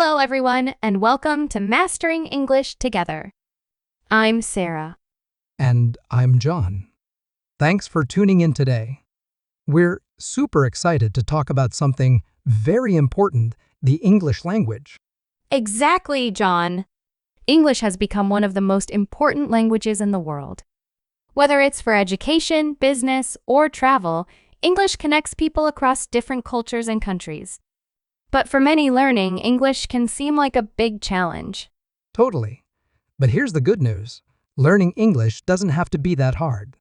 Hello, everyone, and welcome to Mastering English Together. I'm Sarah. And I'm John. Thanks for tuning in today. We're super excited to talk about something very important, the English language. Exactly, John. English has become one of the most important languages in the world. Whether it's for education, business, or travel, English connects people across different cultures and countries. But for many, learning English can seem like a big challenge. Totally. But here's the good news. Learning English doesn't have to be that hard.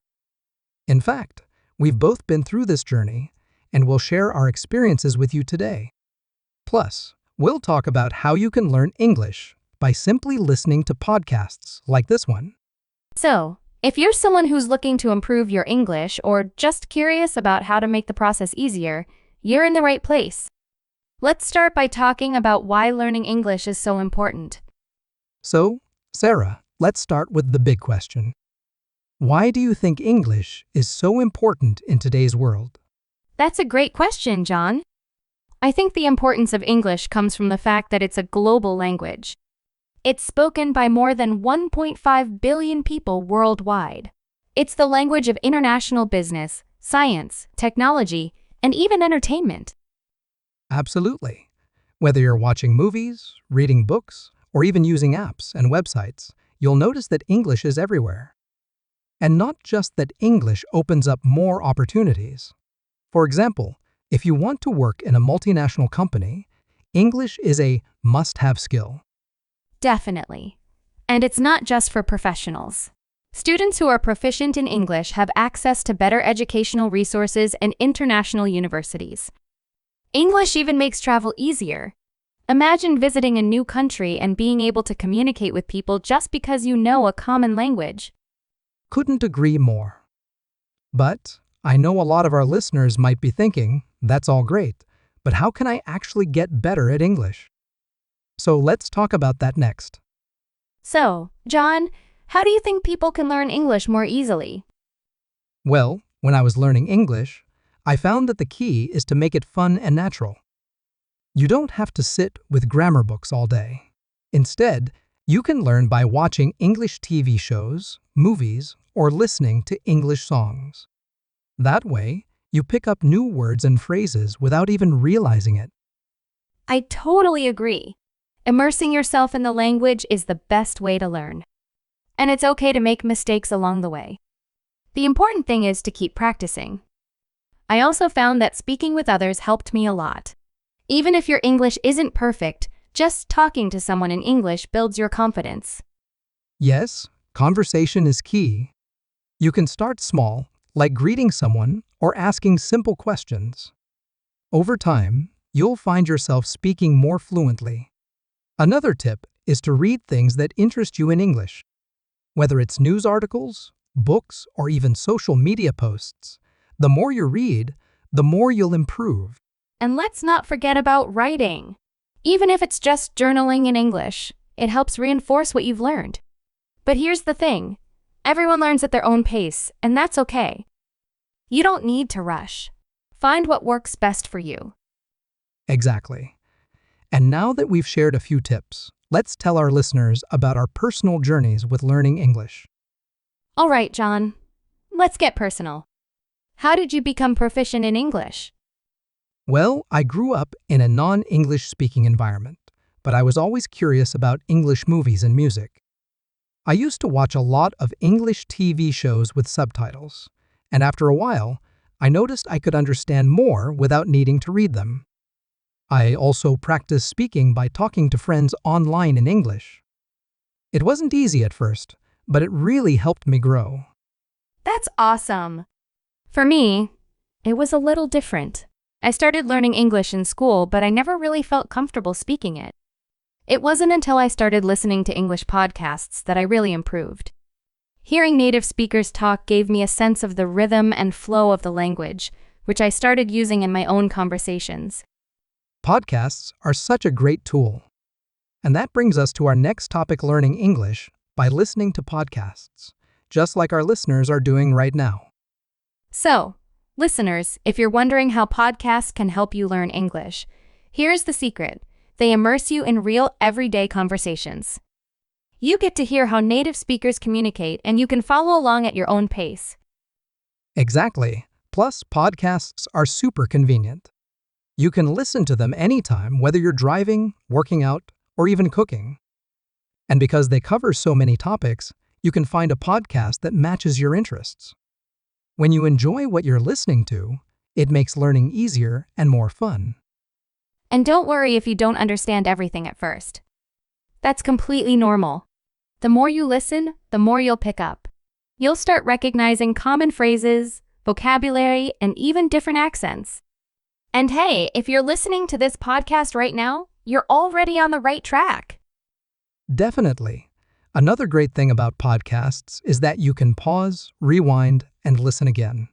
In fact, we've both been through this journey, and we'll share our experiences with you today. Plus, we'll talk about how you can learn English by simply listening to podcasts like this one. So, if you're someone who's looking to improve your English or just curious about how to make the process easier, you're in the right place. Let's start by talking about why learning English is so important. So, Sarah, let's start with the big question. Why do you think English is so important in today's world? That's a great question, John. I think the importance of English comes from the fact that it's a global language. It's spoken by more than 1.5 billion people worldwide. It's the language of international business, science, technology, and even entertainment. Absolutely. Whether you're watching movies, reading books, or even using apps and websites, you'll notice that English is everywhere. And not just that English opens up more opportunities. For example, if you want to work in a multinational company, English is a must-have skill. Definitely. And it's not just for professionals. Students who are proficient in English have access to better educational resources and international universities. English even makes travel easier. Imagine visiting a new country and being able to communicate with people just because you know a common language. Couldn't agree more. But I know a lot of our listeners might be thinking, that's all great, but how can I actually get better at English? So let's talk about that next. So, John, how do you think people can learn English more easily? Well, when I was learning English, I found that the key is to make it fun and natural. You don't have to sit with grammar books all day. Instead, you can learn by watching English TV shows, movies, or listening to English songs. That way, you pick up new words and phrases without even realizing it. I totally agree. Immersing yourself in the language is the best way to learn. And it's okay to make mistakes along the way. The important thing is to keep practicing. I also found that speaking with others helped me a lot. Even if your English isn't perfect, just talking to someone in English builds your confidence. Yes, conversation is key. You can start small, like greeting someone or asking simple questions. Over time, you'll find yourself speaking more fluently. Another tip is to read things that interest you in English. Whether it's news articles, books, or even social media posts, the more you read, the more you'll improve. And let's not forget about writing. Even if it's just journaling in English, it helps reinforce what you've learned. But here's the thing. Everyone learns at their own pace, and that's okay. You don't need to rush. Find what works best for you. Exactly. And now that we've shared a few tips, let's tell our listeners about our personal journeys with learning English. All right, John. Let's get personal. How did you become proficient in English? Well, I grew up in a non-English speaking environment, but I was always curious about English movies and music. I used to watch a lot of English TV shows with subtitles, and after a while, I noticed I could understand more without needing to read them. I also practiced speaking by talking to friends online in English. It wasn't easy at first, but it really helped me grow. That's awesome. For me, it was a little different. I started learning English in school, but I never really felt comfortable speaking it. It wasn't until I started listening to English podcasts that I really improved. Hearing native speakers talk gave me a sense of the rhythm and flow of the language, which I started using in my own conversations. Podcasts are such a great tool. And that brings us to our next topic, learning English by listening to podcasts, just like our listeners are doing right now. So, listeners, if you're wondering how podcasts can help you learn English, here's the secret. They immerse you in real, everyday conversations. You get to hear how native speakers communicate, and you can follow along at your own pace. Exactly. Plus, podcasts are super convenient. You can listen to them anytime, whether you're driving, working out, or even cooking. And because they cover so many topics, you can find a podcast that matches your interests. When you enjoy what you're listening to, it makes learning easier and more fun. And don't worry if you don't understand everything at first. That's completely normal. The more you listen, the more you'll pick up. You'll start recognizing common phrases, vocabulary, and even different accents. And hey, if you're listening to this podcast right now, you're already on the right track. Definitely. Another great thing about podcasts is that you can pause, rewind, and listen again.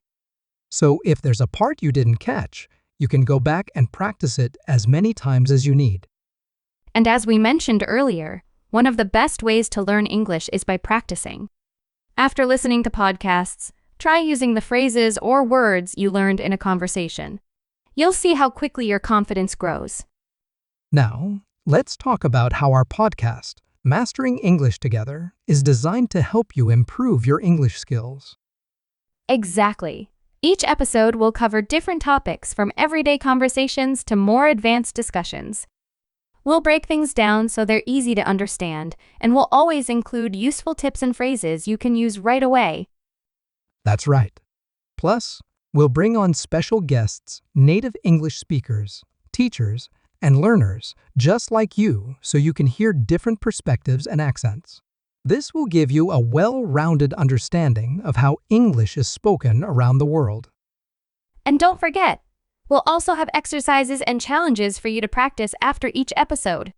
So if there's a part you didn't catch, you can go back and practice it as many times as you need. And as we mentioned earlier, one of the best ways to learn English is by practicing. After listening to podcasts, try using the phrases or words you learned in a conversation. You'll see how quickly your confidence grows. Now, let's talk about how our podcast, Mastering English Together, is designed to help you improve your English skills. Exactly. Each episode will cover different topics from everyday conversations to more advanced discussions. We'll break things down so they're easy to understand, and we'll always include useful tips and phrases you can use right away. That's right. Plus, we'll bring on special guests, native English speakers, teachers, and learners just like you so you can hear different perspectives and accents. This will give you a well-rounded understanding of how English is spoken around the world. And don't forget, we'll also have exercises and challenges for you to practice after each episode.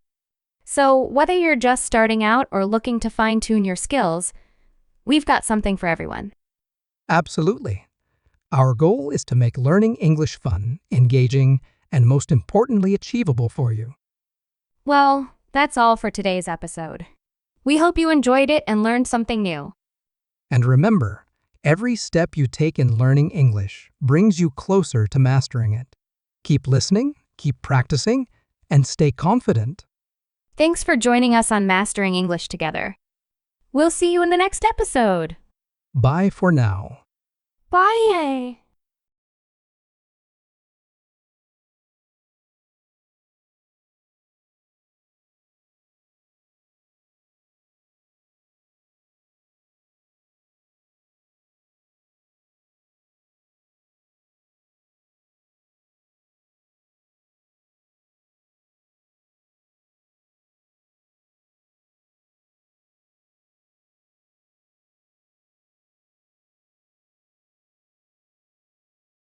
So whether you're just starting out or looking to fine-tune your skills, we've got something for everyone. Absolutely. Our goal is to make learning English fun, engaging, and most importantly, achievable for you. Well, that's all for today's episode. We hope you enjoyed it and learned something new. And remember, every step you take in learning English brings you closer to mastering it. Keep listening, keep practicing, and stay confident. Thanks for joining us on Mastering English Together. We'll see you in the next episode. Bye for now. Bye.